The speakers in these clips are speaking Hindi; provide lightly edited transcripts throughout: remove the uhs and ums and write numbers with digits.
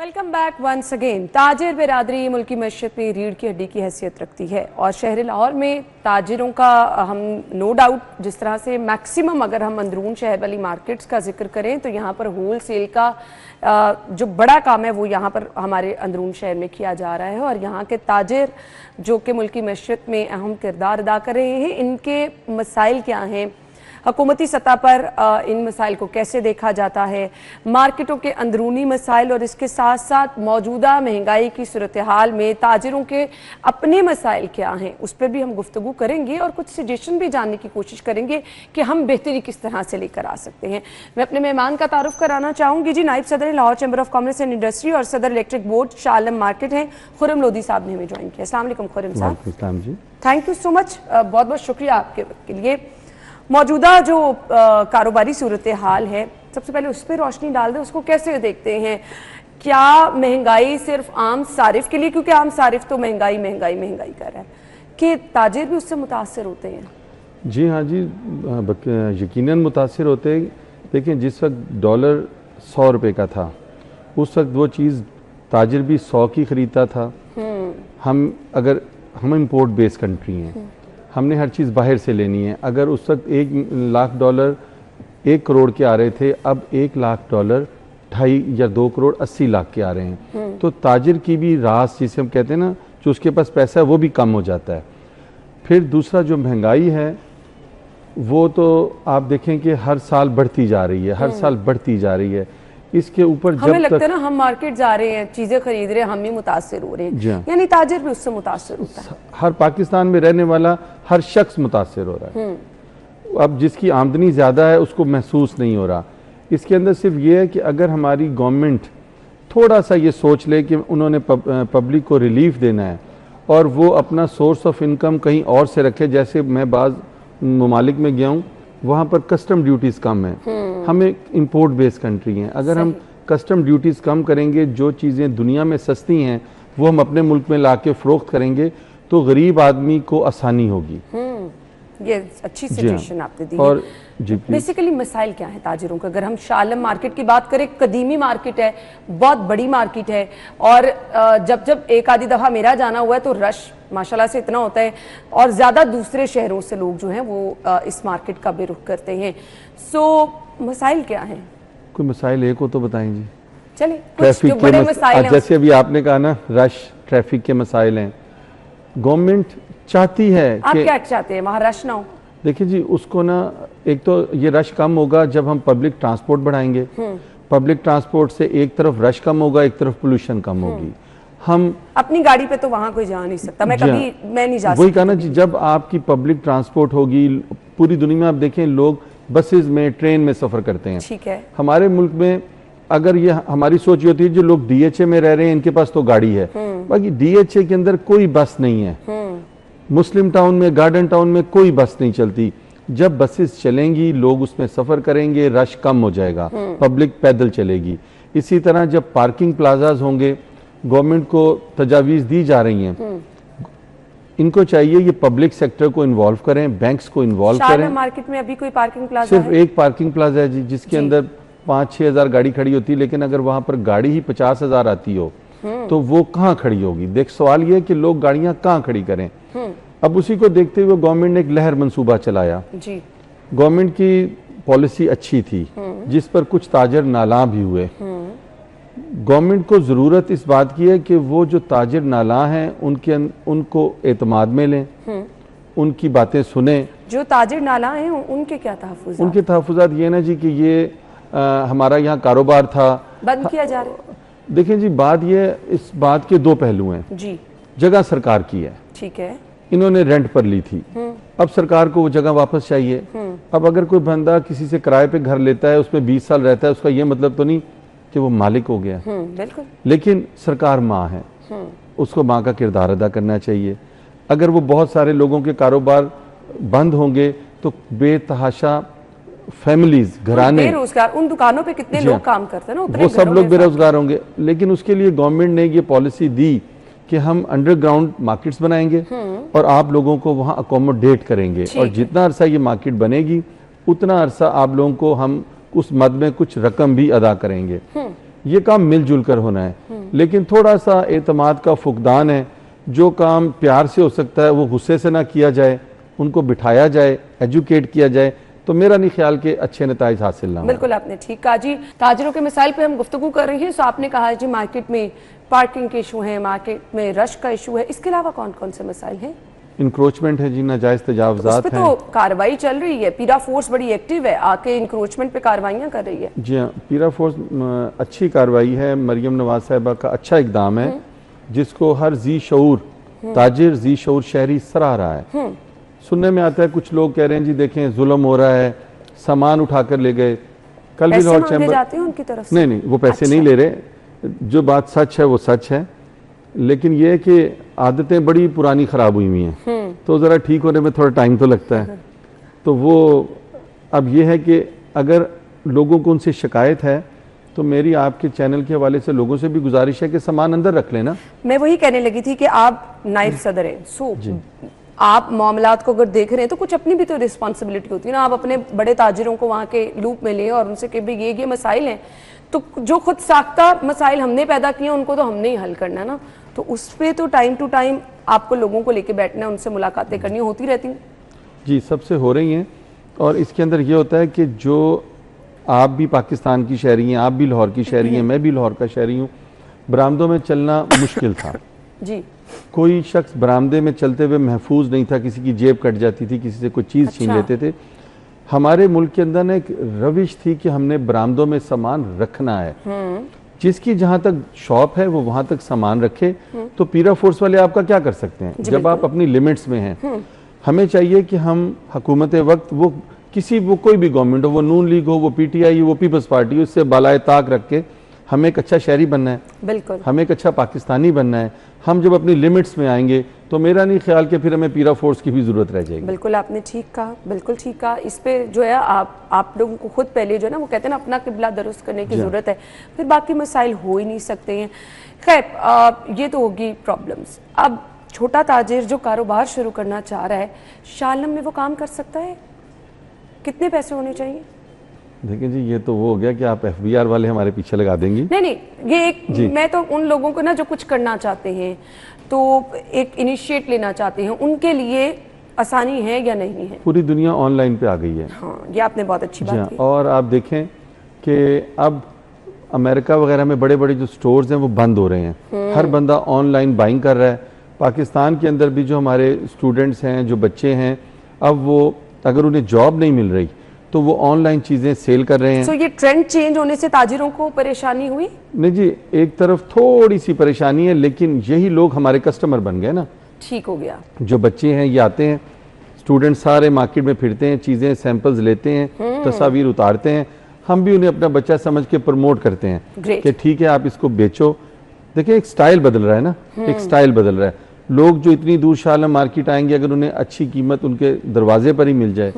Welcome back once again. ताजिर बिरादरी मुल्की मईशत में रीढ़ की हड्डी की हैसियत रखती है और शहर लाहौर में ताजिरों का हम नो डाउट जिस तरह से मैक्सिमम अगर हम अंदरून शहर वाली मार्केट्स का जिक्र करें तो यहाँ पर होल सेल का जो बड़ा काम है वो यहाँ पर हमारे अंदरून शहर में किया जा रहा है और यहाँ के ताजिर जो कि मुल्की मईशत में अहम किरदार अदा कर रहे हैं, इनके मसाइल क्या हैं, हुकूमती सतह पर इन मसाइल को कैसे देखा जाता है, मार्केटों के अंदरूनी मसाइल और इसके साथ साथ मौजूदा महंगाई की सूरत हाल में ताजिरों के अपने मसाइल क्या हैं, उस पर भी हम गुफ्तगू करेंगे और कुछ सजेशन भी जानने की कोशिश करेंगे कि हम बेहतरी किस तरह से लेकर आ सकते हैं। मैं अपने मेहमान का तारुफ कराना चाहूँगी जी, नायब सदर Lahore chamber of commerce and industry और सदर electric board Shah Alam market हैं, खुर्रम लोधी साहब ने हमें ज्वाइन किया। अस्सलाम वालेकुम खुर्रम साहब, थैंक यू सो मच, बहुत बहुत शुक्रिया आपके वक्त के लिए। मौजूदा जो कारोबारी सूरत हाल है, सबसे पहले उस पर रोशनी डाल दें, उसको कैसे देखते हैं? क्या महंगाई सिर्फ आम सारिफ के लिए, क्योंकि आम सारिफ तो महंगाई महंगाई महंगाई कर रहा है, कि ताजिर भी उससे मुतासर होते हैं? जी हाँ जी, यकीनन मुतासर होते हैं। देखें, जिस वक्त डॉलर 100 रुपये का था उस वक्त वो चीज़ ताजिर भी 100 की ख़रीदता था। हम इम्पोर्ट बेस्ड कंट्री हैं, हमने हर चीज़ बाहर से लेनी है। अगर उस वक्त $1 लाख 1 करोड़ के आ रहे थे, अब $1 लाख 2.5 या 2 करोड़ 80 लाख के आ रहे हैं। तो ताजिर की भी रास जिसे हम कहते हैं ना, जो उसके पास पैसा है वो भी कम हो जाता है। फिर दूसरा जो महंगाई है वो तो आप देखें कि हर साल बढ़ती जा रही है, हर साल बढ़ती जा रही है। इसके ऊपर हमें लगता है ना, हम मार्केट जा रहे हैं, चीजें खरीद रहे हैं, हम भी मुतासिर हो रहे हैं, यानी ताजिर भी उससे मुतासिर होता है। हर पाकिस्तान में रहने वाला हर शख्स मुतासिर हो रहा है। अब जिसकी आमदनी ज़्यादा है उसको महसूस नहीं हो रहा। इसके अंदर सिर्फ ये है कि अगर हमारी गवर्नमेंट थोड़ा सा ये सोच ले कि उन्होंने पब्लिक को रिलीफ देना है और वो अपना सोर्स ऑफ इनकम कहीं और से रखे। जैसे मैं बाज़ ममालिक में गया हूँ, वहाँ पर कस्टम ड्यूटीज़ कम है, हम एक इम्पोर्ट बेस्ड कंट्री हैं। अगर हम कस्टम ड्यूटीज़ कम करेंगे, जो चीज़ें दुनिया में सस्ती हैं वो हम अपने मुल्क में लाके फ़रोख्त करेंगे तो गरीब आदमी को आसानी होगी। ये अच्छी सजेशन आपने दी। और बेसिकली मसाइल क्या है ताजिरों का? अगर हम शाह आलम मार्केट की बात करें, कदीमी मार्केट है, बहुत बड़ी मार्केट है और जब एक आधी दफ़ा मेरा जाना हुआ है तो रश माशाल्लाह से इतना होता है और ज़्यादा दूसरे शहरों से लोग जो हैं वो इस मार्केट का बेरुख करते हैं। सो मसाइल क्या हैं? कोई मसाइल एक हो तो बताएं जी। चले, ट्रैफिक के बड़े मसाइल, जैसे अभी आपने कहा ना, रश, ट्रैफिक के मसाइल हैं। गवर्नमेंट चाहती है, आप क्या चाहते हैं वहाँ रश ना हो? देखिए जी, उसको ना, एक तो ये रश कम होगा जब हम पब्लिक ट्रांसपोर्ट बढ़ाएंगे। पब्लिक ट्रांसपोर्ट से एक तरफ रश कम होगा, एक तरफ पोल्यूशन कम होगी। हम अपनी गाड़ी पे तो वहाँ कोई जा नहीं सकता, मैं नहीं जा सकता। वही कहा ना जी, जब आपकी पब्लिक ट्रांसपोर्ट होगी, पूरी दुनिया में आप देखें लोग बसेस में, ट्रेन में सफर करते हैं। ठीक है, हमारे मुल्क में अगर ये हमारी सोच होती है, जो लोग DHA में रह रहे हैं इनके पास तो गाड़ी है, बाकी DHA के अंदर कोई बस नहीं है। मुस्लिम टाउन में, गार्डन टाउन में कोई बस नहीं चलती। जब बसेस चलेंगी लोग उसमें सफर करेंगे, रश कम हो जाएगा, पब्लिक पैदल चलेगी। इसी तरह जब पार्किंग प्लाजाज होंगे, गवर्नमेंट को तजावीज़ दी जा रही हैं, इनको चाहिए ये पब्लिक सेक्टर को इन्वॉल्व करें, बैंक्स को इन्वॉल्व करें। मार्केट में अभी कोई पार्किंग प्लाजा सिर्फ एक पार्किंग प्लाजा है जी, जिसके अंदर 5-6 हज़ार गाड़ी खड़ी होती है, लेकिन अगर वहां पर गाड़ी ही 50,000 आती हो तो वो कहाँ खड़ी होगी? देख, सवाल ये है कि लोग गाड़ियां कहाँ खड़ी करें। अब उसी को देखते हुए गवर्नमेंट ने एक लहर मंसूबा चलाया। गवर्नमेंट की पॉलिसी अच्छी थी जिस पर कुछ ताजर नाला भी हुए। गवर्नमेंट को ज़रूरत इस बात की है कि वो जो ताजिर नाला हैं उनको एतमाद में लें, उनकी बातें सुने। जो ताजिर नाला हैं उनके क्या तहफ़्फ़ुज़ात? उनके तहफ़्फ़ुज़ात ये ना जी कि ये हमारा यहाँ कारोबार था, बंद किया जा रहा है। देखें जी, बात ये, इस बात के दो पहलू हैं जी। जगह सरकार की है, ठीक है, इन्होंने रेंट पर ली थी, अब सरकार को वो जगह वापस चाहिए। अब अगर कोई बंदा किसी से किराए पे घर लेता है, उसमें 20 साल रहता है, उसका ये मतलब तो नहीं कि वो मालिक हो गया। बिल्कुल। लेकिन सरकार माँ है, उसको माँ का किरदार अदा करना चाहिए। अगर वो बहुत सारे लोगों के कारोबार बंद होंगे तो बेतहाशा फैमिलीज, घराने, बेरोजगार, उन दुकानों पे कितने लोग काम करते हैं ना, वो सब लोग बेरोजगार होंगे। लेकिन उसके लिए गवर्नमेंट ने ये पॉलिसी दी कि हम अंडरग्राउंड मार्केट्स बनाएंगे और आप लोगों को वहाँ अकोमोडेट करेंगे, और जितना अरसा ये मार्केट बनेगी उतना अरसा आप लोगों को हम उस मद में कुछ रकम भी अदा करेंगे। ये काम मिलजुल कर होना है। लेकिन थोड़ा सा एतमाद का फुकदान है। जो काम प्यार से हो सकता है वो गुस्से से ना किया जाए, उनको बिठाया जाए, एजुकेट किया जाए, तो मेरा नहीं ख्याल के अच्छे नताइज हासिल ना हो। बिल्कुल आपने ठीक कहा जी। ताजिरों के मिसाइल पे हम गुफ्तगू कर रहे हैं। सो आपने कहा जी मार्केट में पार्किंग के इशू हैं, मार्केट में रश का इशू है, इसके अलावा कौन कौन से मसाइल हैं? इंक्रोचमेंट है जी, नाजायज तजावजात हैं, तो कार्रवाई चल रही है, पीरा फोर्स बड़ी एक्टिव है, आके इंक्रोचमेंट पे कार्रवाइयां कर रही है। जी हाँ, पीरा फोर्स अच्छी कार्रवाई है, मरियम नवाज साहिबा का अच्छा इकदाम है जिसको हर जी शऊर ताजिर, जी शऊर शहरी सराह रहा है। सुनने में आता है कुछ लोग कह रहे हैं जी देखें जुल्म हो रहा है, सामान उठाकर ले गए। कल भी लॉर्ड चैम्बर जाते हैं उनकी तरफ से? नहीं, वो पैसे नहीं ले रहे, जो बात सच है वो सच है, लेकिन ये है कि आदतें बड़ी पुरानी खराब हुई हुई हैं, तो ज़रा ठीक होने में थोड़ा टाइम तो लगता है। तो वो अब ये है कि अगर लोगों को उनसे शिकायत है तो मेरी आपके चैनल के हवाले से लोगों से भी गुजारिश है कि सामान अंदर रख लेना। मैं वही कहने लगी थी कि आप नायब सदर हैं, सो आप मामलात को अगर देख रहे हैं तो कुछ अपनी भी तो रिस्पॉन्सिबिलिटी होती है ना। आप अपने बड़े ताजिरों को वहाँ के लूप में लें और उनसे कि भाई ये मसाइल हैं, तो जो खुद साख्ता मसाइल हमने पैदा किए उनको तो हमने ही हल करना है ना। तो उस पर तो टाइम टू टाइम आपको लोगों को लेके बैठना है, उनसे मुलाकातें करनी होती रहती हैं जी, सबसे हो रही हैं। और इसके अंदर ये होता है कि जो आप भी पाकिस्तान की शहरी हैं, आप भी लाहौर की शहरी हैं, मैं भी लाहौर का शहरी हूँ, बरामदों में चलना मुश्किल था जी। कोई शख्स बरामदे में चलते हुए महफूज नहीं था, किसी की जेब कट जाती थी, किसी से कोई चीज़ छीन लेते थे। हमारे मुल्क के अंदर एक रविश थी कि हमने बरामदों में सामान रखना है, जिसकी जहां तक शॉप है वो वहां तक सामान रखे। तो पीरा फोर्स वाले आपका क्या कर सकते हैं जब आप अपनी लिमिट्स में हैं? हमें चाहिए कि हम हुकूमत वक्त वो कोई भी गवर्नमेंट हो, वो नून लीग हो, वो पीटीआई हो, वो पीपल्स पार्टी हो, उससे बालाए ताक रख के हमें एक अच्छा शहरी बनना है, बिल्कुल हमें एक अच्छा पाकिस्तानी बनना है। हम जब अपनी लिमिट्स में आएंगे तो मेरा नहीं ख्याल कि फिर हमें पीरा फोर्स की भी जरूरत रह जाएगी। बिल्कुल आपने ठीक कहा, बिल्कुल ठीक कहा। इस पे जो है आप लोगों को खुद पहले जो है ना वो कहते हैं ना अपना किबला दुरुस्त करने की जरूरत है, फिर बाकी मसाइल हो ही नहीं सकते हैं। खैर ये तो होगी प्रॉब्लम्स। अब छोटा ताजिर जो कारोबार शुरू करना चाह रहा है, शालम में वो काम कर सकता है? कितने पैसे होने चाहिए? देखिए जी, ये तो वो हो गया कि आप एफबीआर वाले हमारे पीछे लगा देंगी। नहीं, ये एक मैं तो उन लोगों को ना जो कुछ करना चाहते हैं, तो एक इनिशिएट लेना चाहते हैं, उनके लिए आसानी है या नहीं है? पूरी दुनिया ऑनलाइन पे आ गई है। हाँ, ये आपने बहुत अच्छी बात की। और आप देखें कि अब अमेरिका वगैरह में बड़े बड़े जो स्टोर्स हैं वो बंद हो रहे हैं, हर बंदा ऑनलाइन बाइंग कर रहा है। पाकिस्तान के अंदर भी जो हमारे स्टूडेंट्स हैं, जो बच्चे हैं, अब वो अगर उन्हें जॉब नहीं मिल रही तो वो ऑनलाइन चीजें सेल कर रहे हैं। So, ये ट्रेंड चेंज होने से ताजिरों को परेशानी हुई? नहीं जी, एक तरफ थोड़ी सी परेशानी है, लेकिन यही लोग हमारे कस्टमर बन गए ना। ठीक हो गया। जो बच्चे हैं ये आते हैं, स्टूडेंट सारे मार्केट में फिरते हैं, चीजें सैंपल्स लेते हैं, तस्वीर उतारते हैं, हम भी उन्हें अपना बच्चा समझ के प्रमोट करते हैं कि ठीक है आप इसको बेचो। देखिए एक स्टाइल बदल रहा है ना, एक स्टाइल बदल रहा है। लोग जो इतनी दूर शालम मार्केट आएंगे, अगर उन्हें अच्छी कीमत उनके दरवाजे पर ही मिल जाए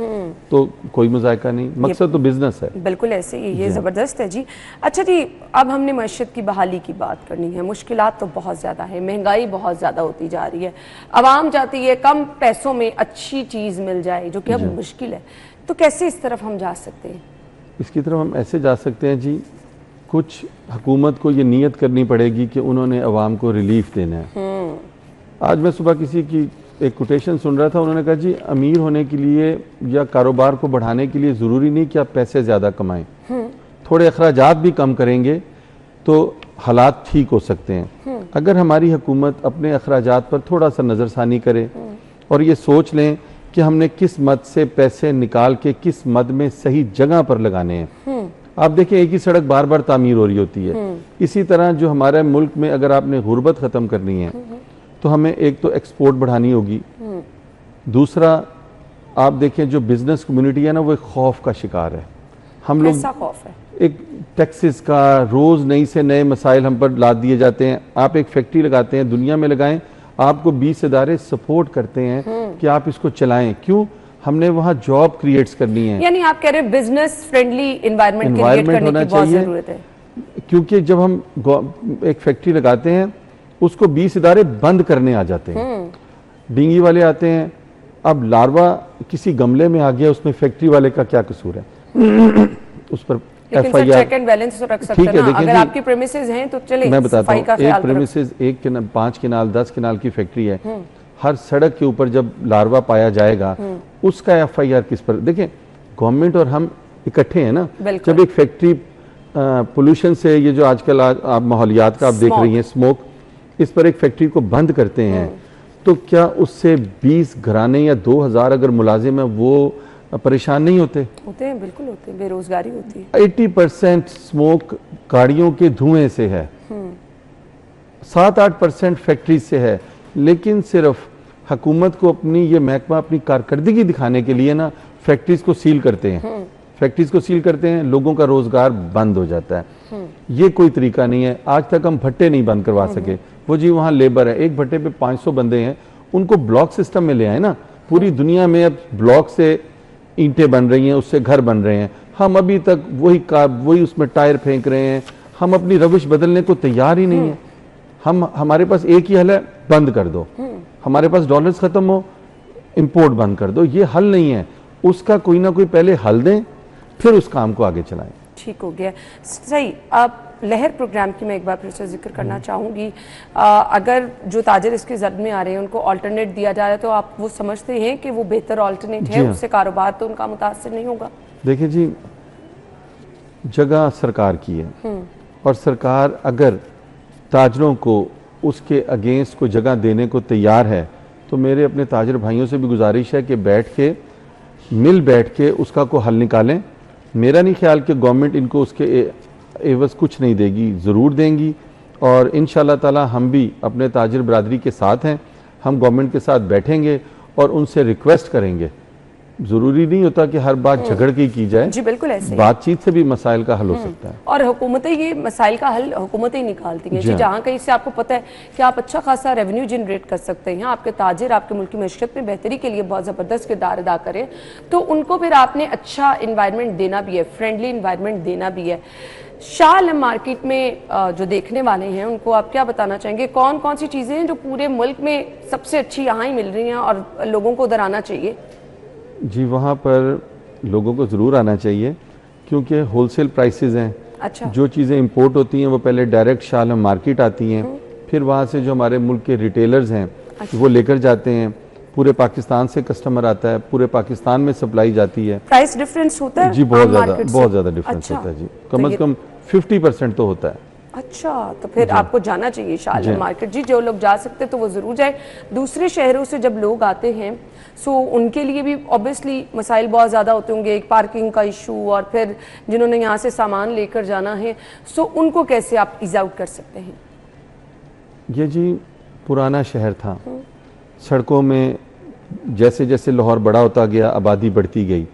तो कोई मजायका नहीं, मकसद तो बिजनेस है। बिल्कुल ऐसे ही, ये जबरदस्त है जी। अच्छा जी, अब हमने मईशत की बहाली की बात करनी है। मुश्किलात तो बहुत ज्यादा है, महंगाई बहुत ज्यादा होती जा रही है, आवाम चाहती है कम पैसों में अच्छी चीज मिल जाए, जो कि अब मुश्किल है। तो कैसे इस तरफ हम जा सकते हैं? इसकी तरफ हम ऐसे जा सकते हैं जी, कुछ हुकूमत को ये नीयत करनी पड़ेगी कि उन्होंने अवाम को रिलीफ देना है। आज मैं सुबह किसी की एक कोटेशन सुन रहा था, उन्होंने कहा जी अमीर होने के लिए या कारोबार को बढ़ाने के लिए ज़रूरी नहीं कि आप पैसे ज़्यादा कमाएं, थोड़े अखराजात भी कम करेंगे तो हालात ठीक हो सकते हैं। अगर हमारी हुकूमत अपने अखराजात पर थोड़ा सा नज़रसानी करे और ये सोच लें कि हमने किस मद से पैसे निकाल के किस मद में सही जगह पर लगाने हैं। आप देखें एक ही सड़क बार बार तामीर हो रही होती है। इसी तरह जो हमारे मुल्क में अगर आपने गुर्बत ख़त्म करनी है तो हमें एक तो एक्सपोर्ट बढ़ानी होगी, दूसरा आप देखें जो बिजनेस कम्युनिटी है ना वो एक खौफ का शिकार है। हम लोग खौफ है? एक टैक्सेस का रोज नई से नए मसाइल हम पर लाद दिए जाते हैं। आप एक फैक्ट्री लगाते हैं, दुनिया में लगाएं, आपको 20 इदारे सपोर्ट करते हैं कि आप इसको चलाएं। क्यों? हमने वहाँ जॉब क्रिएट्स करनी है। यानी आप कह रहे हैं बिजनेस फ्रेंडली एनवायरनमेंट क्रिएट करने की बहुत जरूरत है। क्योंकि जब हम एक फैक्ट्री लगाते हैं उसको 20 इदारे बंद करने आ जाते हैं, डींगी वाले आते हैं। अब लार्वा किसी गमले में आ गया, उसमें फैक्ट्री वाले का क्या कसूर है? उस पर लेकिन सर चेक एंड बैलेंस तो रख सकते हैं ना, अगर आपकी प्रेमिसेस हैं तो चले। मैं बताता हूँ, एक प्रेमिसेस 5 किनाल 10 किनाल की फैक्ट्री है, हर सड़क के ऊपर जब लार्वा पाया जाएगा उसका FIR किस पर? देखें, गवर्नमेंट और हम इकट्ठे हैं ना। जब एक फैक्ट्री पोल्यूशन से, ये जो आजकल आप माहौलियात का आप देख रही हैं, स्मोक, इस पर एक फैक्ट्री को बंद करते हैं तो क्या उससे 20 घराने या 2000 अगर मुलाजिम है वो परेशान नहीं होते? होते हैं, बिल्कुल होते हैं, बेरोजगारी होती है। 80% स्मोक गाड़ियों के धुएं से है, 7-8% फैक्ट्री से है, लेकिन सिर्फ हुकूमत को अपनी ये महकमा अपनी कारकर्दगी दिखाने के लिए ना फैक्ट्रीज को सील करते हैं, फैक्ट्रीज को सील करते हैं, लोगों का रोजगार बंद हो जाता है। ये कोई तरीका नहीं है। आज तक हम भट्टे नहीं बंद करवा सके। वो जी वहाँ लेबर है, एक भट्टे पे 500 बंदे हैं, उनको ब्लॉक सिस्टम में ले आए ना। पूरी दुनिया में अब ब्लॉक से ईंटें बन रही हैं, उससे घर बन रहे हैं। हम अभी तक वही उसमें टायर फेंक रहे हैं। हम अपनी रविश बदलने को तैयार ही नहीं है। हमारे पास एक ही हल है, बंद कर दो। हमारे पास डॉलर्स खत्म हो, इंपोर्ट बंद कर दो। ये हल नहीं है, उसका कोई ना कोई पहले हल दें, फिर उस काम को आगे चलाएं। ठीक हो गया, सही। आप लहर प्रोग्राम की मैं एक बार फिर से जिक्र करना चाहूँगी। अगर जो ताजिर इसकी जद में आ रहे हैं उनको अल्टरनेट दिया जा रहा है तो आप वो समझते हैं कि वो बेहतर अल्टरनेट है, उससे कारोबार तो उनका मुतासर नहीं होगा? देखिए जी, जगह सरकार की है और सरकार अगर ताजरों को उसके अगेंस्ट को जगह देने को तैयार है तो मेरे अपने ताजिर भाइयों से भी गुजारिश है कि बैठ के उसका को हल निकालें। मेरा नहीं ख्याल कि गवर्नमेंट इनको उसके एवज कुछ नहीं देगी, ज़रूर देंगी। और इंशाअल्लाह ताला हम भी अपने ताजिर बरादरी के साथ हैं, हम गवर्नमेंट के साथ बैठेंगे और उनसे रिक्वेस्ट करेंगे। ज़रूरी नहीं होता कि हर बात झगड़ के की जाए। जी बिल्कुल, ऐसे बातचीत से भी मसाइल का हल हो सकता है। और हुकूमतें ये मसाइल का हल हुकूमतें निकालती हैं। जी, जहाँ कहीं से आपको पता है कि आप अच्छा खासा रेवेन्यू जनरेट कर सकते हैं, आपके ताजिर आपके मुल्क की मैशत में बेहतरी के लिए बहुत ज़बरदस्त किरदार अदा करें, तो उनको फिर आपने अच्छा इन्वायरमेंट देना भी है, फ्रेंडली इन्वायरमेंट देना भी है। शाह आलम मार्केट में जो देखने वाले हैं उनको आप क्या बताना चाहेंगे? कौन कौन सी चीज़ें हैं जो पूरे मुल्क में सबसे अच्छी यहाँ ही मिल रही हैं और लोगों को उधर आना चाहिए? जी, वहाँ पर लोगों को ज़रूर आना चाहिए क्योंकि होलसेल प्राइसेस हैं। अच्छा। जो चीज़ें इंपोर्ट होती हैं वो पहले डायरेक्ट शाह आलम मार्केट आती हैं, फिर वहाँ से जो हमारे मुल्क के रिटेलर्स हैं वो लेकर जाते हैं। पूरे पाकिस्तान से कस्टमर आता है, पूरे पाकिस्तान में सप्लाई जाती है। प्राइस डिफरेंस होता है? जी बहुत ज़्यादा डिफरेंस होता है जी, कम से कम 50% तो होता है। अच्छा, तो फिर आपको जाना चाहिए शाह आलम मार्केट। जी, जो लोग जा सकते तो वो ज़रूर जाए। दूसरे शहरों से जब लोग आते हैं सो उनके लिए भी ऑब्वियसली मसाइल बहुत ज़्यादा होते होंगे, एक पार्किंग का इशू, और फिर जिन्होंने यहाँ से सामान लेकर जाना है, सो उनको कैसे आप ईज आउट कर सकते हैं? ये जी पुराना शहर था, सड़कों में जैसे जैसे लाहौर बड़ा होता गया आबादी बढ़ती गई,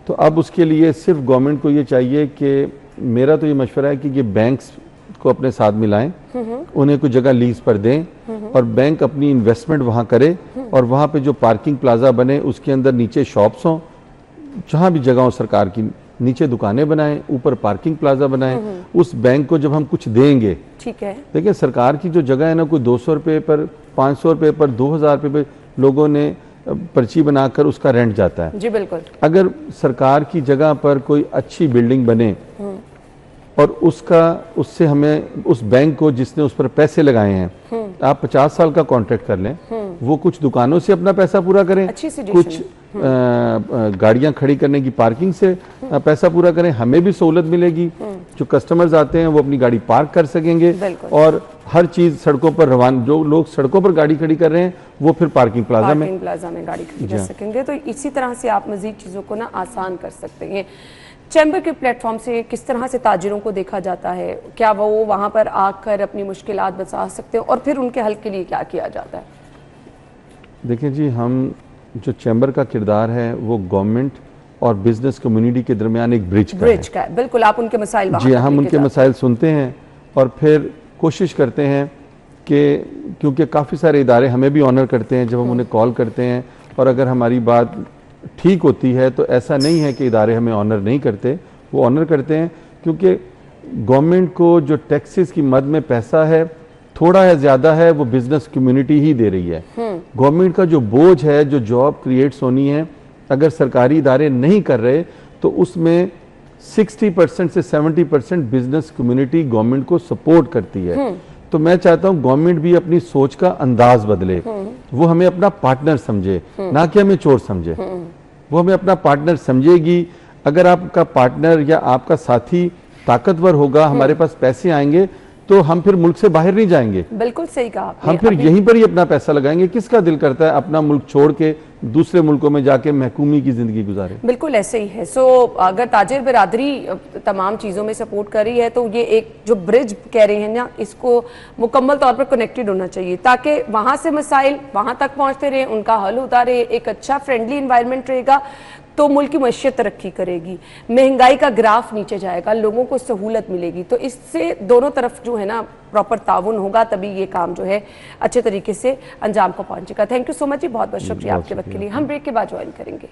तो अब उसके लिए सिर्फ गवर्नमेंट को ये चाहिए कि, मेरा तो ये मशवरा है कि ये बैंक्स को अपने साथ मिलाएं, उन्हें कुछ जगह लीज पर दें और बैंक अपनी इन्वेस्टमेंट वहाँ करे और वहाँ पे जो पार्किंग प्लाजा बने उसके अंदर नीचे शॉप्स हों, जहाँ भी जगह हो सरकार की, नीचे दुकानें बनाएं, ऊपर पार्किंग प्लाजा बनाएं। उस बैंक को जब हम कुछ देंगे, ठीक है, देखिए सरकार की जो जगह है ना, कोई 200 रुपये पर, 500 रुपये पर, 2000 रुपये पर लोगों ने पर्ची बनाकर उसका रेंट जाता है। जी बिल्कुल। अगर सरकार की जगह पर कोई अच्छी बिल्डिंग बने और उससे हमें उस बैंक को जिसने उस पर पैसे लगाए हैं, आप 50 साल का कॉन्ट्रैक्ट कर लें, वो कुछ दुकानों से अपना पैसा पूरा करें, कुछ गाड़ियां खड़ी करने की पार्किंग से पैसा पूरा करें, हमें भी सहूलत मिलेगी, जो कस्टमर्स आते हैं वो अपनी गाड़ी पार्क कर सकेंगे और हर चीज सड़कों पर रवान, जो लोग सड़कों पर गाड़ी खड़ी कर रहे हैं वो फिर पार्किंग प्लाजा में गाड़ी खड़ी कर सकेंगे। तो इसी तरह से आप मजीद चीज़ों को ना आसान कर सकते हैं। चैम्बर के प्लेटफॉर्म से किस तरह से ताजिरों को देखा जाता है? क्या वो वहाँ पर आकर अपनी मुश्किलात बता सकते हैं और फिर उनके हल के लिए क्या किया जाता है? देखिए जी, हम जो चैम्बर का किरदार है वो गवर्नमेंट और बिजनेस कम्युनिटी के दरमियान एक ब्रिज का है। बिल्कुल, आप उनके मसाइल जी, हम उनके मसाइल सुनते हैं और फिर कोशिश करते हैं कि, क्योंकि काफ़ी सारे इदारे हमें भी ऑनर करते हैं जब हम उन्हें कॉल करते हैं, और अगर हमारी बात ठीक होती है तो ऐसा नहीं है कि इदारे हमें ऑनर नहीं करते, वो ऑनर करते हैं, क्योंकि गवर्नमेंट को जो टैक्सेस की मद में पैसा है, थोड़ा है ज़्यादा है, वो बिजनेस कम्युनिटी ही दे रही है। गवर्नमेंट का जो बोझ है, जो जॉब क्रिएट्स होनी है, अगर सरकारी इदारे नहीं कर रहे तो उसमें 60% से 70% बिजनेस कम्युनिटी गवर्नमेंट को सपोर्ट करती है। तो मैं चाहता हूं गवर्नमेंट भी अपनी सोच का अंदाज बदले, वो हमें अपना पार्टनर समझे, ना कि हमें चोर समझे। वो हमें अपना पार्टनर समझेगी। अगर आपका पार्टनर या आपका साथी ताकतवर होगा, हमारे पास पैसे आएंगे, तो हम फिर मुल्क से बाहर नहीं जाएंगे। बिल्कुल सही कहा आपने। हम फिर यहीं पर ही अपना पैसा लगाएंगे। किसका दिल करता है अपना मुल्क छोड़ के दूसरे मुल्कों में जाके महकूमी की जिंदगी गुजारे? बिल्कुल ऐसे ही है। सो अगर ताजिर बिरादरी तमाम चीज़ों में सपोर्ट कर रही है तो ये एक जो ब्रिज कह रहे हैं ना, इसको मुकम्मल तौर पर कनेक्टेड होना चाहिए ताकि वहाँ से मसाइल वहाँ तक पहुँचते रहे, उनका हल होता रहे, एक अच्छा फ्रेंडली इन्वायरमेंट रहेगा तो मुल्क की मईशत तरक्की करेगी, महंगाई का ग्राफ नीचे जाएगा, लोगों को सहूलत मिलेगी। तो इससे दोनों तरफ जो है ना प्रॉपर ताउन होगा, तभी ये काम जो है अच्छे तरीके से अंजाम को पहुंचेगा। थैंक यू सो मच जी, बहुत बहुत शुक्रिया आपके वक्त के लिए। हम ब्रेक के बाद ज्वाइन करेंगे।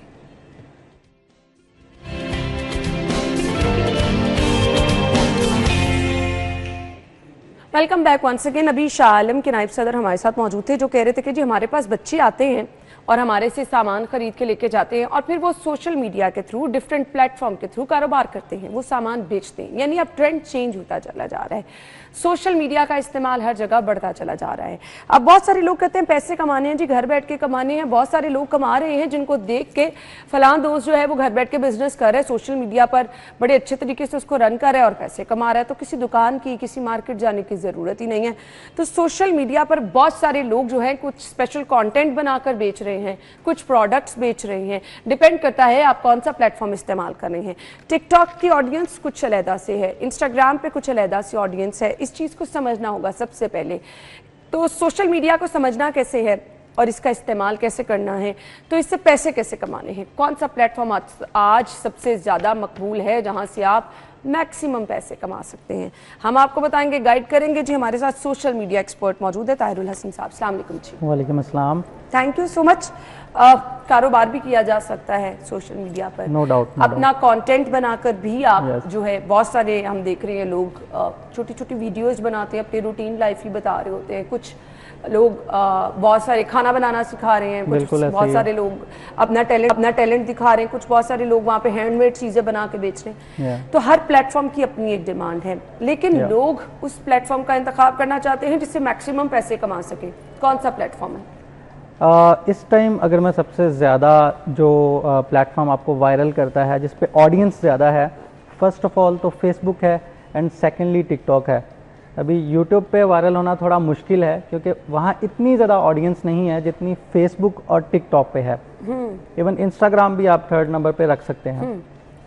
Welcome back once again. अभी शाह आलम के नायब सदर हमारे साथ मौजूद थे जो कह रहे थे कि जी हमारे पास बच्चे आते हैं और हमारे से सामान खरीद के लेके जाते हैं और फिर वो सोशल मीडिया के थ्रू, डिफरेंट प्लेटफॉर्म के थ्रू कारोबार करते हैं, वो सामान बेचते हैं। यानी अब ट्रेंड चेंज होता चला जा रहा है, सोशल मीडिया का इस्तेमाल हर जगह बढ़ता चला जा रहा है। अब बहुत सारे लोग कहते हैं पैसे कमाने हैं जी, घर बैठ के कमाने हैं। बहुत सारे लोग कमा रहे हैं जिनको देख के फलां दोस्त जो है वो घर बैठ के बिजनेस कर रहा है, सोशल मीडिया पर बड़े अच्छे तरीके से उसको रन कर रहा है और पैसे कमा रहा है। तो किसी दुकान की, किसी मार्केट जाने की जरूरत ही नहीं है। तो सोशल मीडिया पर बहुत सारे लोग जो है कुछ स्पेशल कॉन्टेंट बनाकर बेच रहे हैं, कुछ प्रोडक्ट्स बेच रहे हैं। डिपेंड करता है आप कौन सा प्लेटफॉर्म इस्तेमाल कर रहे हैं। टिकटॉक की ऑडियंस कुछ अलहदा से है, इंस्टाग्राम पे कुछ अलहदा सी ऑडियंस है। इस चीज़ को समझना होगा सबसे पहले। तो सोशल मीडिया को समझना कैसे है और इसका इस्तेमाल कैसे करना है, तो इससे पैसे कैसे कमाने हैं, कौन सा प्लेटफॉर्म आज सबसे ज़्यादा मकबूल है जहां से आप मैक्सिमम पैसे कमा सकते हैं, हम आपको बताएंगे, गाइड करेंगे जी। हमारे साथ सोशल मीडिया एक्सपर्ट मौजूद है ताहिरुल हसन साहब। अस्सलाम वालेकुम जी। वालेकुम अस्सलाम। Thank you so much. कारोबार भी किया जा सकता है सोशल मीडिया पर, नो डाउट। अपना कंटेंट बनाकर भी आप जो है, बहुत सारे हम देख रहे हैं लोग छोटी छोटी वीडियोस बनाते हैं, अपनी रूटीन लाइफ ही बता रहे होते हैं। कुछ लोग बहुत सारे खाना बनाना सिखा रहे हैं, कुछ बहुत सारे लोग अपना टैलेंट दिखा रहे हैं, कुछ बहुत सारे लोग वहाँ पे हैंडमेड चीज़ें बना के बेच रहे हैं। तो हर प्लेटफॉर्म की अपनी एक डिमांड है, लेकिन लोग उस प्लेटफॉर्म का इंतखाब करना चाहते हैं जिससे मैक्सिमम पैसे कमा सके। कौन सा प्लेटफॉर्म है इस टाइम? अगर मैं सबसे ज़्यादा जो प्लेटफॉर्म आपको वायरल करता है, जिस पे ऑडियंस ज़्यादा है, फर्स्ट ऑफ ऑल तो फेसबुक है एंड सेकेंडली टिकटॉक है। अभी यूट्यूब पे वायरल होना थोड़ा मुश्किल है क्योंकि वहाँ इतनी ज़्यादा ऑडियंस नहीं है जितनी फेसबुक और टिकटॉक पे है। इवन इंस्टाग्राम भी आप थर्ड नंबर पे रख सकते हैं।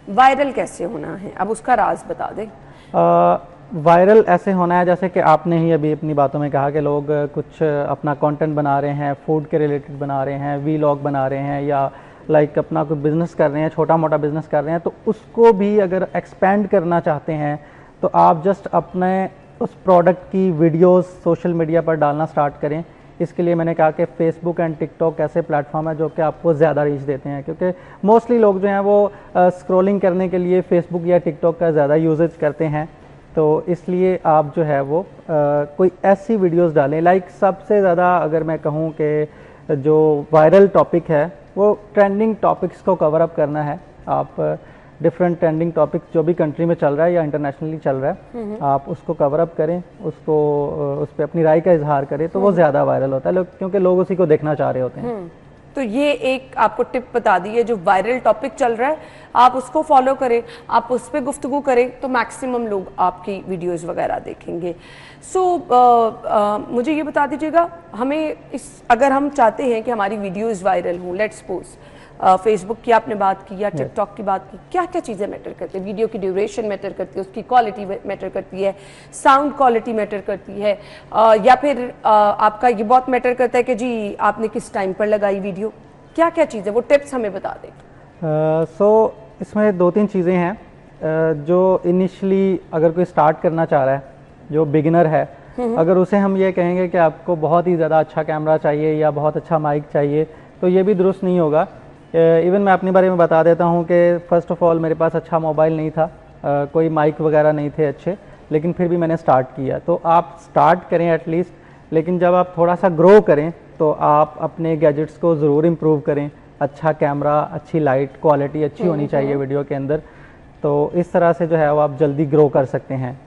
वायरल कैसे होना है, अब उसका राज बता दें। वायरल ऐसे होना है जैसे कि आपने ही अभी अपनी बातों में कहा कि लोग कुछ अपना कंटेंट बना रहे हैं, फूड के रिलेटेड बना रहे हैं, वीलॉग बना रहे हैं, या लाइक अपना कोई बिज़नेस कर रहे हैं, छोटा मोटा बिज़नेस कर रहे हैं, तो उसको भी अगर एक्सपेंड करना चाहते हैं तो आप जस्ट अपने उस प्रोडक्ट की वीडियोस सोशल मीडिया पर डालना स्टार्ट करें। इसके लिए मैंने कहा कि फेसबुक एंड टिकटॉक ऐसे प्लेटफॉर्म है जो कि आपको ज़्यादा रीच देते हैं, क्योंकि मोस्टली लोग जो हैं वो स्क्रॉलिंग करने के लिए फेसबुक या टिकटॉक का ज़्यादा यूजेज करते हैं। तो इसलिए आप जो है वो कोई ऐसी वीडियोस डालें। लाइक सबसे ज़्यादा अगर मैं कहूँ कि जो वायरल टॉपिक है वो ट्रेंडिंग टॉपिक्स को कवर अप करना है। आप डिफरेंट ट्रेंडिंग टॉपिक जो भी कंट्री में चल रहा है या इंटरनेशनली चल रहा है, आप उसको कवर अप करें, उसको उस पर अपनी राय का इजहार करें, तो वो ज़्यादा वायरल होता है क्योंकि लोग उसी को देखना चाह रहे होते हैं। तो ये एक आपको टिप बता दी है, जो वायरल टॉपिक चल रहा है आप उसको फॉलो करें, आप उस पर गुफ्तगू करें तो मैक्सिमम लोग आपकी वीडियोस वगैरह देखेंगे। मुझे ये बता दीजिएगा, हमें अगर हम चाहते हैं कि हमारी वीडियोस वायरल हों, लेट्स सपोज फेसबुक की आपने बात की या टिकटॉक की बात की, क्या क्या चीज़ें मैटर करती है? वीडियो की ड्यूरेशन मैटर करती है, उसकी क्वालिटी मैटर करती है, साउंड क्वालिटी मैटर करती है, या फिर आपका ये बहुत मैटर करता है कि जी आपने किस टाइम पर लगाई वीडियो? क्या क्या चीज़ें, वो टिप्स हमें बता दें। इसमें दो तीन चीज़ें हैं जो इनिशियली अगर कोई स्टार्ट करना चाह रहा है, जो बिगिनर है, अगर उसे हम ये कहेंगे कि आपको बहुत ही ज़्यादा अच्छा कैमरा चाहिए या बहुत अच्छा माइक चाहिए, तो ये भी दुरुस्त नहीं होगा। इवन मैं अपने बारे में बता देता हूँ कि फ़र्स्ट ऑफ़ ऑल मेरे पास अच्छा मोबाइल नहीं था, कोई माइक वगैरह नहीं थे अच्छे, लेकिन फिर भी मैंने स्टार्ट किया। तो आप स्टार्ट करें एटलीस्ट, लेकिन जब आप थोड़ा सा ग्रो करें तो आप अपने गैजेट्स को ज़रूर इम्प्रूव करें। अच्छा कैमरा, अच्छी लाइट क्वालिटी अच्छी होनी चाहिए वीडियो के अंदर। तो इस तरह से जो है वो आप जल्दी ग्रो कर सकते हैं।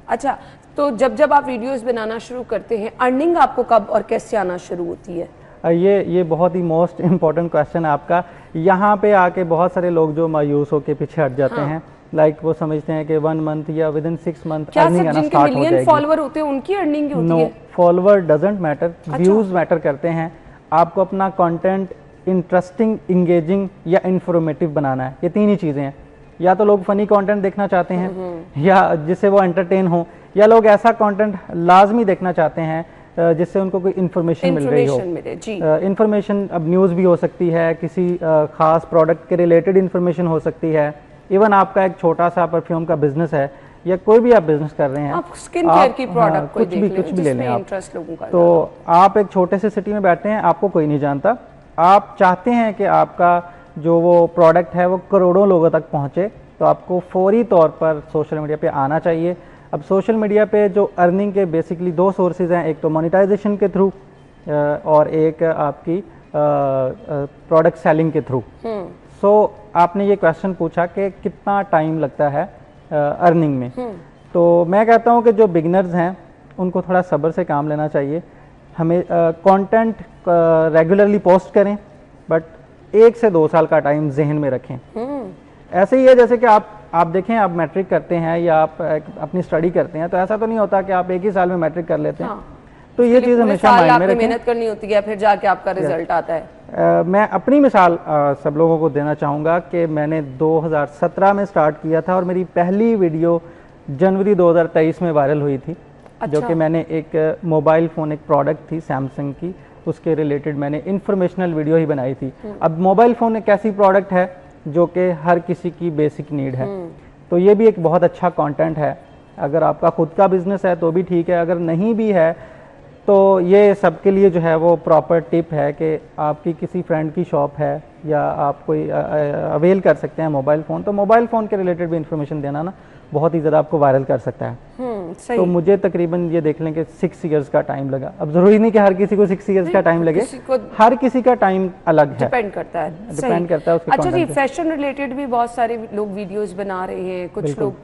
अच्छा, तो जब आप वीडियोस बनाना शुरू करते हैं, अर्निंग आपको कब और कैसे आना शुरू होती है? ये बहुत ही मोस्ट इम्पॉर्टेंट क्वेश्चन है आपका। यहाँ पे आके बहुत सारे लोग जो मायूस होके पीछे हट जाते हैं, लाइक वो समझते हैं कि 1 मंथ या विद इन 6 मंथ अर्निंग आना स्टार्ट हो जाएगी। फॉलोवर होते हैं उनकी अर्निंग होती है? No, follower doesn't matter, views matter करते हैं। आपको अपना कंटेंट इंटरेस्टिंग, इंगेजिंग या इंफॉर्मेटिव बनाना है। ये 3 ही चीज़ें हैं। या तो लोग फनी कंटेंट देखना चाहते हैं या जिससे वो एंटरटेन हो, या लोग ऐसा कंटेंट लाजमी देखना चाहते हैं जिससे उनको कोई इन्फॉर्मेशन मिल रही हो। इन्फॉर्मेशन अब न्यूज़ भी हो सकती है, किसी खास प्रोडक्ट के रिलेटेड इन्फॉर्मेशन हो सकती है। इवन आपका एक छोटा सा परफ्यूम का बिजनेस है या कोई भी आप बिजनेस कर रहे हैं, आप स्किन केयर की प्रोडक्ट कुछ भी ले लें आप, तो आप एक छोटे से सिटी में बैठे हैं, आपको कोई नहीं जानता, आप चाहते हैं कि आपका जो वो प्रोडक्ट है वो करोड़ों लोगों तक पहुंचे, तो आपको फौरी तौर पर सोशल मीडिया पे आना चाहिए। अब सोशल मीडिया पे जो अर्निंग के बेसिकली 2 सोर्सेज हैं, एक तो मोनेटाइजेशन के थ्रू और एक आपकी प्रोडक्ट सेलिंग के थ्रू। सो आपने ये क्वेश्चन पूछा कि कितना टाइम लगता है अर्निंग में, तो मैं कहता हूँ कि जो बिगिनर्स हैं उनको थोड़ा सब्र से काम लेना चाहिए। हमें कंटेंट रेगुलरली पोस्ट करें, बट 1 से 2 साल का टाइम जहन में रखें। ऐसे ही है जैसे कि आप देखें, आप मैट्रिक करते हैं या आप अपनी स्टडी करते हैं, तो ऐसा तो नहीं होता कि आप 1 ही साल में मैट्रिक कर लेते हैं। हाँ। तो ये चीज़ हमेशा माइंड में रखें। मेहनत करनी होती है, फिर जाके आपका रिजल्ट आता है। मैं अपनी मिसाल सब लोगों को देना चाहूँगा कि मैंने 2017 में स्टार्ट किया था और मेरी पहली वीडियो जनवरी 2023 में वायरल हुई थी। अच्छा। जो कि मैंने एक मोबाइल फ़ोन, एक प्रोडक्ट थी सैमसंग की, उसके रिलेटेड मैंने इंफॉर्मेशनल वीडियो ही बनाई थी। अब मोबाइल फ़ोन एक ऐसी प्रोडक्ट है जो कि हर किसी की बेसिक नीड है, तो ये भी एक बहुत अच्छा कंटेंट है। अगर आपका खुद का बिजनेस है तो भी ठीक है, अगर नहीं भी है तो ये सबके लिए जो है वो प्रॉपर टिप है कि आपकी किसी फ्रेंड की शॉप है या आप कोई अवेल कर सकते हैं मोबाइल फ़ोन, तो मोबाइल फ़ोन के रिलेटेड भी इंफॉर्मेशन देना ना बहुत ही ज़्यादा आपको वायरल कर सकता है। तो मुझे तकरीबन ये देख लें कि 6 इयर्स का टाइम लगा। अब ज़रूरी नहीं कि हर किसी को 6 इयर्स का टाइम लगे, हर किसी का टाइम अलग है, डिपेंड करता है उसके। अच्छा जी, फैशन रिलेटेड भी बहुत सारे लोग वीडियोस बना रहे हैं, कुछ लोग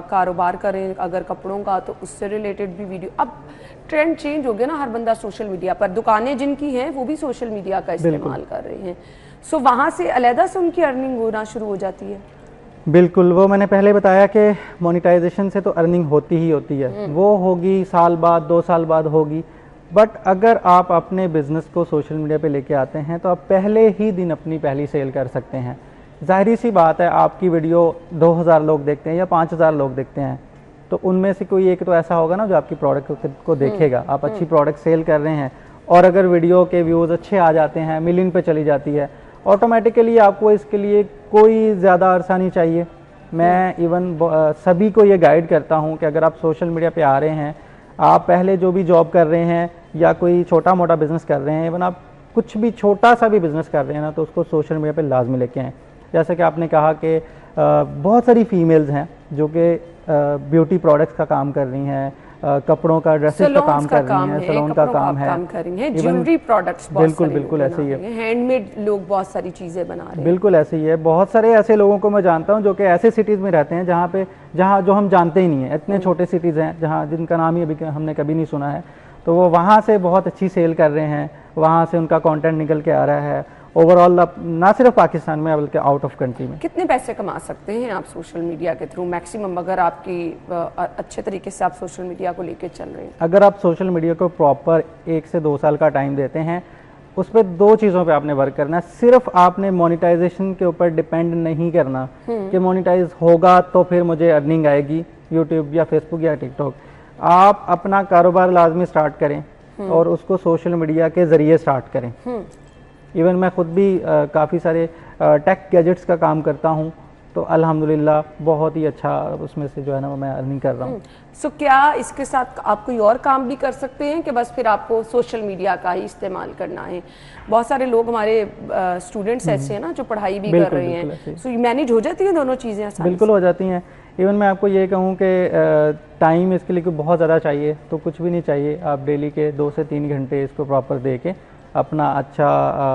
कारोबार करें अगर कपड़ों का तो उससे रिलेटेड भी वीडियो। अब ट्रेंड चेंज हो गया ना, हर बंदा सोशल मीडिया पर, दुकानें जिनकी हैं वो भी सोशल मीडिया का इस्तेमाल कर रहे हैं, सो वहाँ से अलहदा से उनकी अर्निंग होना शुरू हो जाती है। बिल्कुल, वो मैंने पहले बताया कि मोनेटाइजेशन से तो अर्निंग होती ही होती है, वो होगी साल बाद, 2 साल बाद होगी, बट अगर आप अपने बिजनेस को सोशल मीडिया पे लेके आते हैं तो आप पहले ही दिन अपनी पहली सेल कर सकते हैं। जाहिर सी बात है, आपकी वीडियो 2000 लोग देखते हैं या 5000 लोग देखते हैं, तो उनमें से कोई एक तो ऐसा होगा ना जो आपकी प्रोडक्ट को देखेगा। आप अच्छी प्रोडक्ट सेल कर रहे हैं और अगर वीडियो के व्यूज़ अच्छे आ जाते हैं, मिलियन पे चली जाती है, ऑटोमेटिकली आपको इसके लिए कोई ज़्यादा अरसा नहीं चाहिए। मैं इवन सभी को ये गाइड करता हूँ कि अगर आप सोशल मीडिया पे आ रहे हैं, आप पहले जो भी जॉब कर रहे हैं या कोई छोटा मोटा बिजनेस कर रहे हैं, इवन आप कुछ भी छोटा सा भी बिजनेस कर रहे हैं ना, तो उसको सोशल मीडिया पे लाजमी लेके आएँ। जैसे कि आपने कहा कि बहुत सारी फीमेल्स हैं जो कि ब्यूटी प्रोडक्ट्स का काम कर रही हैं, कपड़ों का, ड्रेसेस का काम कर रही हैं, सैलून का काम है, ज्वेलरी प्रोडक्ट्स, बिल्कुल ऐसे ही है, हैंडमेड लोग बहुत सारी चीजें बना रहे हैं, बिल्कुल ऐसे ही है। बहुत सारे ऐसे लोगों को मैं जानता हूं जो कि ऐसे सिटीज़ में रहते हैं जहां जो हम जानते ही नहीं है, इतने छोटे सिटीज़ हैं जहां जिनका नाम ही अभी हमने कभी नहीं सुना है, तो वो वहां से बहुत अच्छी सेल कर रहे हैं, वहां से उनका कंटेंट निकल के आ रहा है। ओवरऑल ना सिर्फ पाकिस्तान में बल्कि आउट ऑफ कंट्री में। कितने पैसे कमा सकते हैं आप सोशल मीडिया के थ्रू मैक्सिमम, अगर आपकी अच्छे तरीके से आप सोशल मीडिया को लेके चल रहे हैं? अगर आप सोशल मीडिया को प्रॉपर 1 से 2 साल का टाइम देते हैं, उस पर 2 चीज़ों पे आपने वर्क करना है। सिर्फ आपने मोनेटाइजेशन के ऊपर डिपेंड नहीं करना कि मोनेटाइज होगा तो फिर मुझे अर्निंग आएगी यूट्यूब या फेसबुक या टिकटॉक। आप अपना कारोबार लाजमी स्टार्ट करें और उसको सोशल मीडिया के ज़रिए स्टार्ट करें। इवन मैं खुद भी काफ़ी सारे टेक गैजेट्स का काम करता हूँ, तो अल्हम्दुलिल्लाह बहुत ही अच्छा उसमें से जो है ना वो मैं अर्निंग कर रहा हूँ। सो क्या इसके साथ आप कोई और काम भी कर सकते हैं कि बस फिर आपको सोशल मीडिया का ही इस्तेमाल करना है? बहुत सारे लोग हमारे स्टूडेंट्स ऐसे हैं ना जो पढ़ाई भी कर रहे हैं, सो मैनेज हो जाती हैं दोनों चीज़ें? बिल्कुल हो जाती हैं। इवन मैं आपको ये कहूँ कि टाइम इसके लिए बहुत ज़्यादा चाहिए तो कुछ भी नहीं चाहिए, आप डेली के 2 से 3 घंटे इसको प्रॉपर दे के अपना अच्छा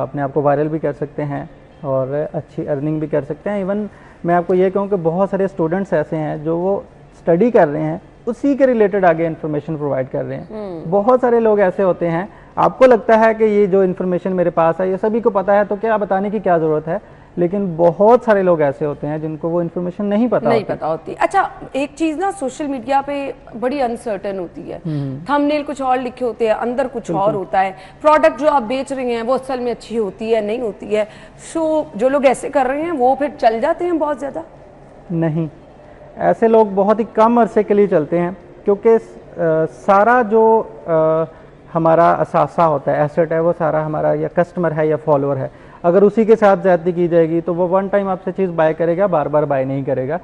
अपने आप को वायरल भी कर सकते हैं और अच्छी अर्निंग भी कर सकते हैं। इवन मैं आपको ये कहूँ कि बहुत सारे स्टूडेंट्स ऐसे हैं जो वो स्टडी कर रहे हैं, उसी के रिलेटेड आगे इन्फॉर्मेशन प्रोवाइड कर रहे हैं। बहुत सारे लोग ऐसे होते हैं, आपको लगता है कि ये जो इन्फॉर्मेशन मेरे पास है ये सभी को पता है, तो क्या बताने की क्या ज़रूरत है, लेकिन बहुत सारे लोग ऐसे होते हैं जिनको वो इन्फॉर्मेशन नहीं पता होती। अच्छा, एक चीज ना सोशल मीडिया पे बड़ी अनसर्टन होती है, थंबनेल कुछ और लिखे होते हैं, अंदर कुछ और होता है, प्रोडक्ट जो आप बेच रहे हैं वो असल में अच्छी होती है नहीं होती है। सो जो लोग ऐसे कर रहे हैं वो फिर चल जाते हैं बहुत ज्यादा? नहीं, ऐसे लोग बहुत ही कम अरसे के लिए चलते हैं, क्योंकि सारा जो हमारा असासा होता है, एसेट है, वो सारा हमारा या कस्टमर है या फॉलोअर है। अगर उसी के साथ ज़्यादती की जाएगी तो वो वन टाइम आपसे चीज़ बाय करेगा, बार बार बाय नहीं करेगा।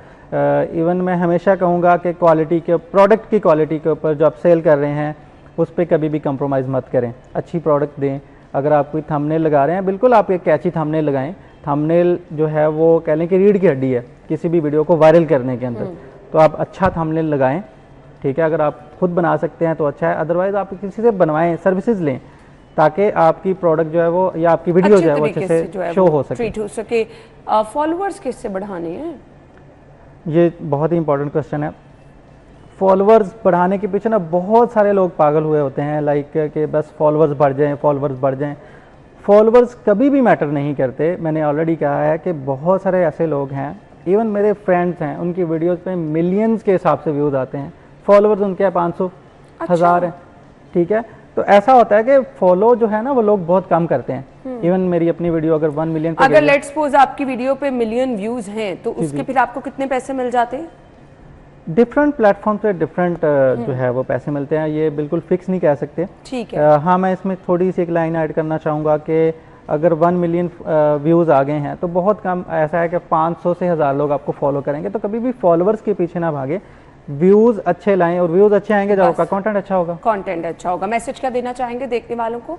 इवन मैं हमेशा कहूँगा कि क्वालिटी के, प्रोडक्ट की क्वालिटी के ऊपर जो आप सेल कर रहे हैं उस पर कभी भी कंप्रोमाइज़ मत करें, अच्छी प्रोडक्ट दें। अगर आप कोई थंबनेल लगा रहे हैं, बिल्कुल आप एक कैची थंबनेल लगाएं। थंबनेल जो है वो कह लें कि रीढ़ की हड्डी है किसी भी वीडियो को वायरल करने के अंदर, तो आप अच्छा थंबनेल लगाएं, ठीक है। अगर आप खुद बना सकते हैं तो अच्छा है, अदरवाइज़ आप किसी से बनवाएं, सर्विसेज लें, ताकि आपकी प्रोडक्ट जो है वो या आपकी वीडियो जो है वो अच्छे से शो हो सके, ट्रीट हो सके। फॉलोअर्स किससे बढ़ाने हैं? ये बहुत ही इंपॉर्टेंट क्वेश्चन है। फॉलोअर्स बढ़ाने के पीछे ना बहुत सारे लोग पागल हुए होते हैं, लाइक कि बस फॉलोअर्स बढ़ जाएं, फॉलोअर्स बढ़ जाएं। फॉलोअर्स कभी भी मैटर नहीं करते। मैंने ऑलरेडी कहा है कि बहुत सारे ऐसे लोग हैं, इवन मेरे फ्रेंड्स हैं, उनकी वीडियोस पे मिलियंस के हिसाब से व्यूज़ आते हैं, फॉलोअर्स उनके 500 1000 हैं, ठीक है। तो ऐसा होता है कि फॉलो जो है ना वो लोग बहुत कम करते हैं। इवन मेरी अपनी वीडियो अगर 1 मिलियन पे, अगर लेट्स सपोज आपकी वीडियो पे मिलियन व्यूज हैं तो उसके फिर आपको कितने पैसे मिल जाते हैं? डिफरेंट प्लेटफॉर्म पे डिफरेंट जो है वो पैसे मिलते हैं, ये बिल्कुल फिक्स नहीं कह सकते। ठीक है। हाँ, मैं इसमें थोड़ी सी एक लाइन ऐड करना चाहूँगा कि अगर 1 मिलियन व्यूज़ आ गए हैं तो बहुत कम ऐसा है कि 500 से 1000 लोग आपको फॉलो करेंगे। तो कभी भी फॉलोअर्स के पीछे ना भागे, व्यूज़ अच्छे लाएं, और व्यूज़ अच्छे आएंगे जब आपका कंटेंट अच्छा होगा। कंटेंट अच्छा होगा। मैसेज क्या देना चाहेंगे देखने वालों को?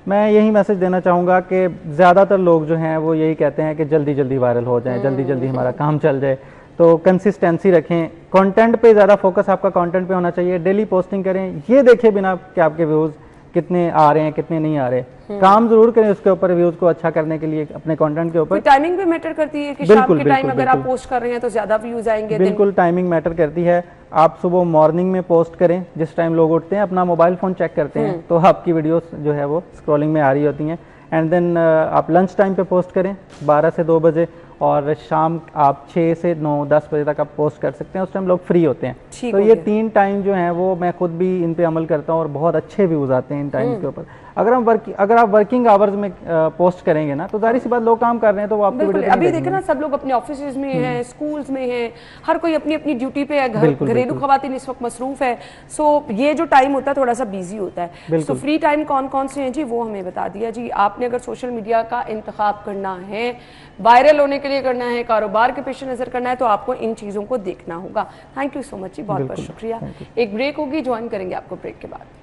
मैं यही मैसेज देना चाहूँगा कि ज़्यादातर लोग जो हैं वो यही कहते हैं कि जल्दी जल्दी वायरल हो जाए, जल्दी जल्दी हमारा काम चल जाए। तो कंसिस्टेंसी रखें, कंटेंट पे ज़्यादा फोकस आपका कंटेंट पे होना चाहिए। डेली पोस्टिंग करें, ये देखें बिना कि आपके व्यूज़ कितने आ रहे हैं कितने नहीं आ रहे। काम जरूर करें उसके ऊपर, व्यूज को अच्छा करने के लिए अपने कंटेंट के ऊपर। टाइमिंग भी मैटर करती है कि शाम के टाइम अगर आप पोस्ट कर रहे हैं तो ज्यादा व्यूज आएंगे? बिल्कुल, टाइमिंग मैटर करती है। आप सुबह मॉर्निंग में पोस्ट करें, जिस टाइम लोग उठते हैं, अपना मोबाइल फोन चेक करते हैं तो आपकी वीडियोस जो है वो स्क्रॉलिंग में आ रही होती हैं। एंड देन आप लंच टाइम पे पोस्ट करें 12 से 2 बजे, और शाम आप 6 से 9 10 बजे तक आप पोस्ट कर सकते हैं, उस टाइम लोग फ्री होते हैं। तो ये 3 टाइम जो हैं वो मैं खुद भी इन पे अमल करता हूँ और बहुत अच्छे व्यूज़ आते हैं इन टाइम के ऊपर। अगर आप वर्किंग आवर्स में पोस्ट करेंगे ना तो जाहिर सी बात लोग काम कर रहे हैं तो वो आपकी वीडियो अभी देखो ना, सब लोग अपने ऑफिस में हैं, स्कूल्स में हैं, हर कोई अपनी अपनी ड्यूटी पे है, घरेलू खवातीन इस वक्त मसरूफ है। सो ये जो टाइम होता है थोड़ा सा बिजी होता है। सो फ्री टाइम कौन कौन से हैं जी, वो हमें बता दिया जी। आपने अगर सोशल मीडिया का इंतखाब करना है, वायरल होने के लिए करना है, कारोबार के पेश नजर करना है, तो आपको इन चीजों को देखना होगा। थैंक यू सो मच जी, बहुत बहुत शुक्रिया। एक ब्रेक होगी, ज्वाइन करेंगे आपको ब्रेक के बाद।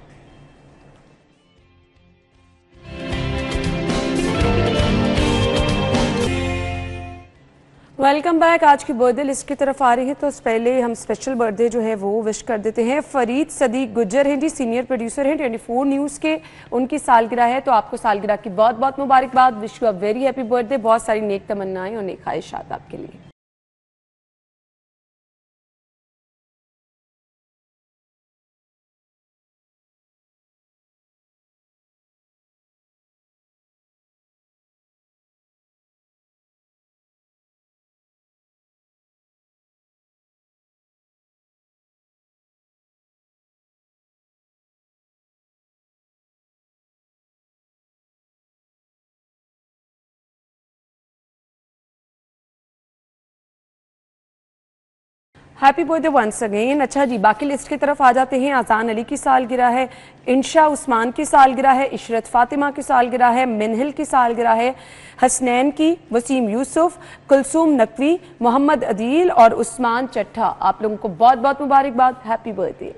Welcome back. आज की बर्थडे लिस्ट की तरफ आ रही है, तो पहले हम स्पेशल बर्थडे जो है वो विश कर देते हैं। फरीद सदीक गुज्जर हैं जी, सीनियर प्रोड्यूसर हैं 24 न्यूज़ के। उनकी सालगिरह है, तो आपको सालगिरह की बहुत बहुत मुबारकबाद। Wish you a very happy birthday. बहुत सारी नेक तमन्नाएं और नेक ख्वाहिशात आपके लिए। Happy birthday once again. अच्छा जी, बाकी लिस्ट की तरफ आ जाते हैं। आजान अली की सालगिरह है, इंशा उस्मान की सालगिरह है, इशरत फातिमा की सालगिरह है, मिनहिल की सालगिरह है, हसनैन की, वसीम यूसुफ, कुलसूम नकवी, मोहम्मद अदील और उस्मान चट्ठा। आप लोगों को बहुत बहुत मुबारकबाद। Happy birthday.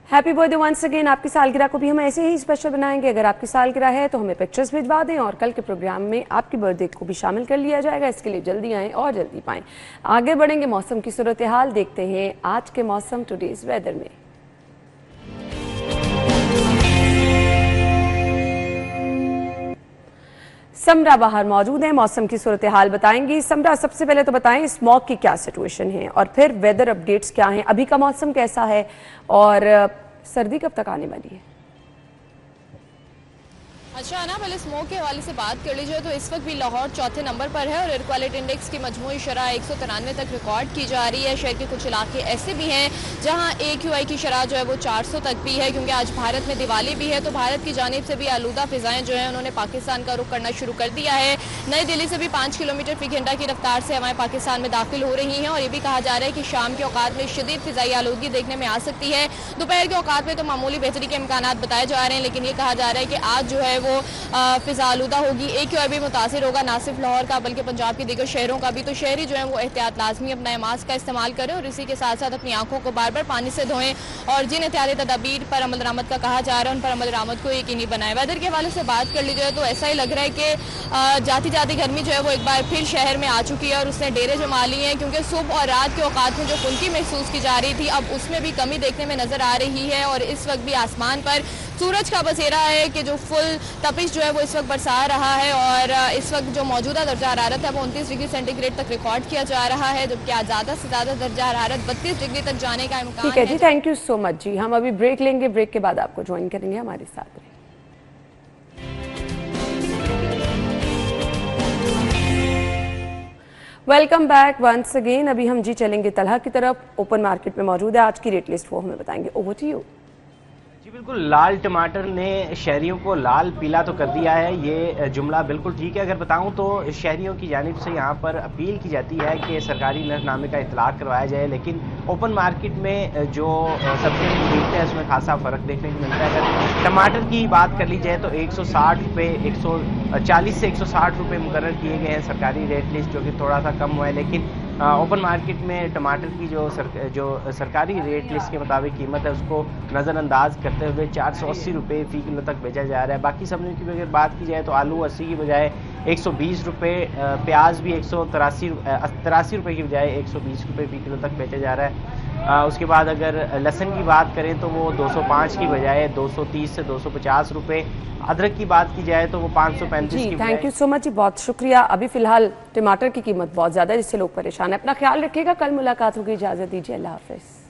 Happy birthday once again. आपकी सालगिरह को भी हम ऐसे ही स्पेशल बनाएंगे। अगर आपकी सालगिरह है तो हमें पिक्चर्स भिजवा दें और कल के प्रोग्राम में आपकी बर्थडे को भी शामिल कर लिया जाएगा। इसके लिए जल्दी आएँ और जल्दी पाएँ। आगे बढ़ेंगे मौसम की सूरत हाल देखते हैं आज के मौसम टुडेज वेदर में। समरा बाहर मौजूद है, मौसम की सूरत हाल बताएंगी। समरा, सबसे पहले तो बताएं स्मॉग की क्या सिचुएशन है और फिर वेदर अपडेट्स क्या हैं, अभी का मौसम कैसा है और सर्दी कब तक आने वाली है। अच्छा ना, पहले स्मोक के हवाले से बात कर लीजिए तो इस वक्त भी लाहौर चौथे नंबर पर है और एयर क्वालिटी इंडेक्स की मजमूई शरह 193 तक रिकॉर्ड की जा रही है। शहर के कुछ इलाके ऐसे भी हैं जहां AQI की शरह जो है वो 400 तक भी है, क्योंकि आज भारत में दिवाली भी है। तो भारत की जानिब से भी आलूदा फिजाएं जो है उन्होंने पाकिस्तान का रुख करना शुरू कर दिया है। नई दिल्ली से भी 5 किलोमीटर फी घंटा की रफ्तार से हवाएं पाकिस्तान में दाखिल हो रही हैं और ये भी कहा जा रहा है कि शाम के औकात में शदीद फिजाई आलूदगी देखने में आ सकती है। दोपहर के औकात में तो मामूली बेहतरी के इम्कान बताए जा रहे हैं, लेकिन ये कहा जा रहा है कि आज जो है वो फिजा आलूदा होगी। AQI भी मुतासिर होगा, ना सिर्फ लाहौर का बल्कि पंजाब के दीगर शहरों का भी। तो शहरी जो है वो एहतियात लाजमी अपना मास्क का इस्तेमाल करें और इसी के साथ साथ अपनी आंखों को बार बार पानी से धोएं और जिन एहतियाती तदाबीर पर अमल दरामद का कहा जा रहा है उन पर अमल दरामद को यकीनी बनाएं। वेदर के हवाले से बात कर ली जाए तो ऐसा ही लग रहा है कि जाती जाती गर्मी जो है वो एक बार फिर शहर में आ चुकी है और उसने डेरे जमा लिए हैं, क्योंकि सुबह और रात के औकात में जो खुनकी महसूस की जा रही थी अब उसमें भी कमी देखने में नजर आ रही है। और इस वक्त भी आसमान पर सूरज का बसेरा है कि जो फुल तपिश जो है वो इस वक्त बरसा रहा है और इस वक्त जो मौजूदा दर्जा हरारत है वो 29 डिग्री सेंटीग्रेड तक रिकॉर्ड किया जा रहा है, जबकि आज ज़्यादा से ज़्यादा दर्जा हरारत 32 डिग्री तक जाने का इम्कान है। ठीक है जी, थैंक यू सो मच जी। हम अभी ब्रेक लेंगे, ब्रेक के बाद आपको ज्वाइन करेंगे, हमारे साथ रहिए। Welcome back once again. अभी हम जी चलेंगे तलहा की तरफ। ओपन मार्केट में मौजूद है आज की रेट लिस्ट, वो हमें बताएंगे। Over to you. जी बिल्कुल, लाल टमाटर ने शहरियों को लाल पीला तो कर दिया है, ये जुमला बिल्कुल ठीक है। अगर बताऊं तो शहरियों की जानिब से यहाँ पर अपील की जाती है कि सरकारी नजरनामे का इतलाक करवाया जाए, लेकिन ओपन मार्केट में जो सब्जियाँ खरीदते हैं उसमें खासा फ़र्क देखने को मिलता है। अगर टमाटर की बात कर ली जाए तो 160 रुपये 140 से 160 रुपये मुकर्रर किए गए हैं सरकारी रेट लिस्ट, जो कि थोड़ा सा कम हुआ है। लेकिन ओपन मार्केट में टमाटर की जो सरकारी रेट लिस्ट के मुताबिक कीमत है उसको नज़रअंदाज करते हुए 480 रुपये फ़ी किलो तक बेचा जा रहा है। बाकी सब्जियों की अगर बात की जाए तो आलू 80 की बजाय 120 रुपये, प्याज भी 183 रुपये की बजाय 120 रुपये फ़ी किलो तक बेचा जा रहा है। उसके बाद अगर लहसुन की बात करें तो वो 205 की बजाय 230 से 250 रुपये। अदरक की बात की जाए तो वो 535 की। थैंक यू सो मच जी, बहुत शुक्रिया। अभी फिलहाल टमाटर की कीमत बहुत ज़्यादा है जिससे लोग परेशान हैं। अपना ख्याल रखिएगा, कल मुलाकात होगी। इजाज़त दीजिए, अल्लाह हाफिज़।